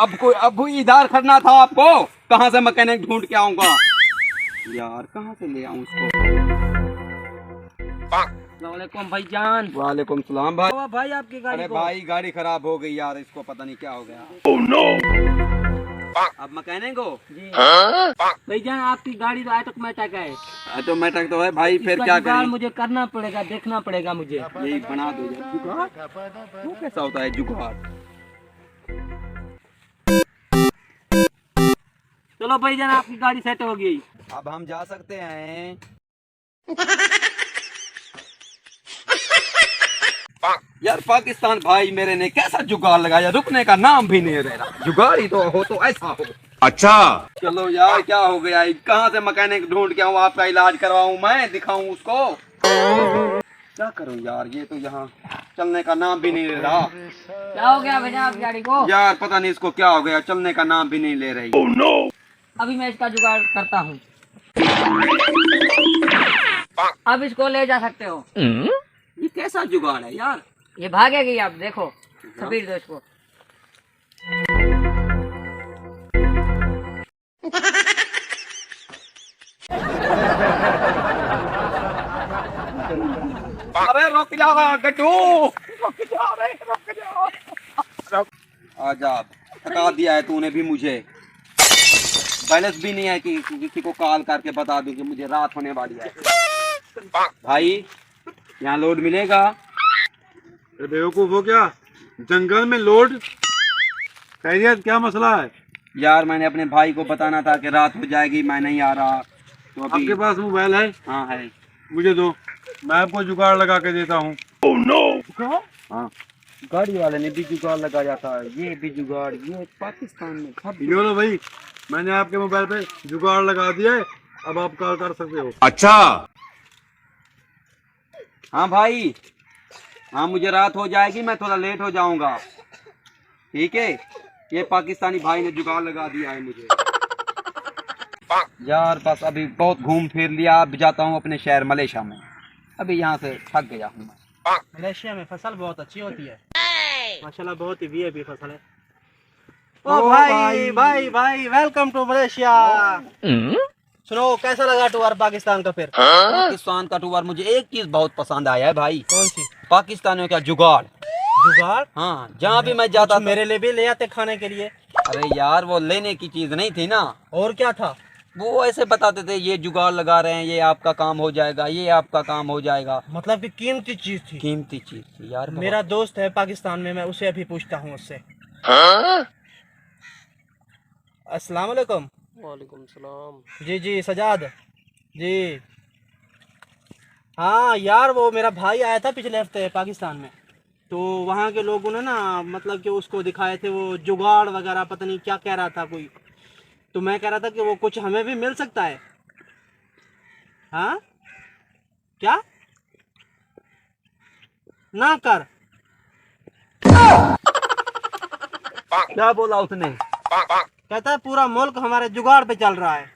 अब कोई इधर खड़ना था आपको। कहाँ से मैकेनिक ढूंढ के आऊंगा यार, कहाँ से ले आऊं उसको। वालेकुम भाईजान। वालेकुम सलाम भाई। भाई आपकी गाड़ी अरे को भाई गाड़ी खराब हो गई यार, इसको पता नहीं क्या हो गया। Oh no. अब मैकेनिक हो जी। भाईजान आपकी गाड़ी तो ऑटोमेटिक है। ऑटोमेटिक तो है भाई, फिर इसका क्या जुगाड़ करें। मुझे करना पड़ेगा, देखना पड़ेगा मुझे। यही बना दो यार जुगाड़। वो कैसा होता है जुगाड़। चलो भाईजान आपकी गाड़ी सेट हो गई। अब हम जा सकते हैं। यार पाकिस्तान भाई मेरे ने कैसा जुगाड़ लगाया, रुकने का नाम भी नहीं ले रहा। जुगाड़ ही तो हो तो ऐसा हो। अच्छा चलो यार, क्या हो गया, कहाँ से मैकेनिक ढूंढ के आऊँ, आपका इलाज करवाऊँ, मैं दिखाऊँ उसको। क्या करूँ यार, ये तो यहाँ चलने का नाम भी नहीं ले रहा। क्या हो गया भैया आप गाड़ी को? यार पता नहीं इसको क्या हो गया, चलने का नाम भी नहीं ले रही। oh, no! अभी मैं इसका जुगाड़ करता हूँ। अब इसको ले जा सकते हो। ये कैसा जुगाड़ है यार। ये भागेगी, आप देखो, स्पीड दो इसको। अरे रुक जा गड्ढू, रुक जा रे, रुक जा। आजा, थका दिया है तूने भी मुझे। बैलेंस भी नहीं है कि किसी को कॉल करके बता दूं कि मुझे रात होने वाली है। भाई यहाँ लोड मिलेगा? बेवकूफ हो क्या, जंगल में लोड? खैरियत, क्या मसला है? यार मैंने अपने भाई को बताना था कि रात हो जाएगी, मैं नहीं आ रहा। तो अभी आपके पास मोबाइल है? हाँ है। मुझे दो, मैं आपको जुगाड़ लगा के देता हूँ। oh, no! हाँ गाड़ी वाले ने भी जुगाड़ लगा जाता है, ये भी जुगाड़, ये पाकिस्तान में सब। ये लो भाई, मैंने आपके मोबाइल पे जुगाड़ लगा दिया है, अब आप कॉल कर सकते हो। अच्छा हाँ भाई, हाँ मुझे रात हो जाएगी, मैं थोड़ा लेट हो जाऊंगा। ठीक है, ये पाकिस्तानी भाई ने जुगाड़ लगा दिया है मुझे। यार बस अभी बहुत घूम फिर लिया, अब जाता हूँ अपने शहर मलेशिया में। अभी यहाँ से थक गया हूँ मैं। मलेशिया में फसल बहुत अच्छी होती है माशाल्लाह, बहुत ही वीआईपी फसल है। ओ भाई भाई भाई, वेलकम टू मलेशिया। सुनो, कैसा लगा टूर पाकिस्तान का? फिर पाकिस्तान का टूर मुझे एक चीज बहुत पसंद आया है भाई। कौन सी? पाकिस्तानियों का जुगाड़। जुगाड़? हाँ, जहाँ भी मैं जाता था। मेरे लिए भी ले आते खाने के लिए। अरे यार वो लेने की चीज नहीं थी ना। और क्या था? वो ऐसे बताते थे ये जुगाड़ लगा रहे हैं, ये आपका काम हो जाएगा, ये आपका काम हो जाएगा। मतलब कि कीमती चीज थी। कीमती चीज थी यार। मेरा दोस्त है पाकिस्तान में, मैं उसे अभी पूछता हूँ उससे। अस्सलाम वालेकुम। वालेकुम सलाम। जी जी सजाद जी। हाँ यार, वो मेरा भाई आया था पिछले हफ्ते पाकिस्तान में, तो वहाँ के लोगों ने ना मतलब कि उसको दिखाए थे वो जुगाड़ वगैरह, पता नहीं क्या कह रहा था कोई। तो मैं कह रहा था कि वो कुछ हमें भी मिल सकता है। हाँ क्या ना कर? क्या बोला उसने? कहता है पूरा मुल्क हमारे जुगाड़ पे चल रहा है।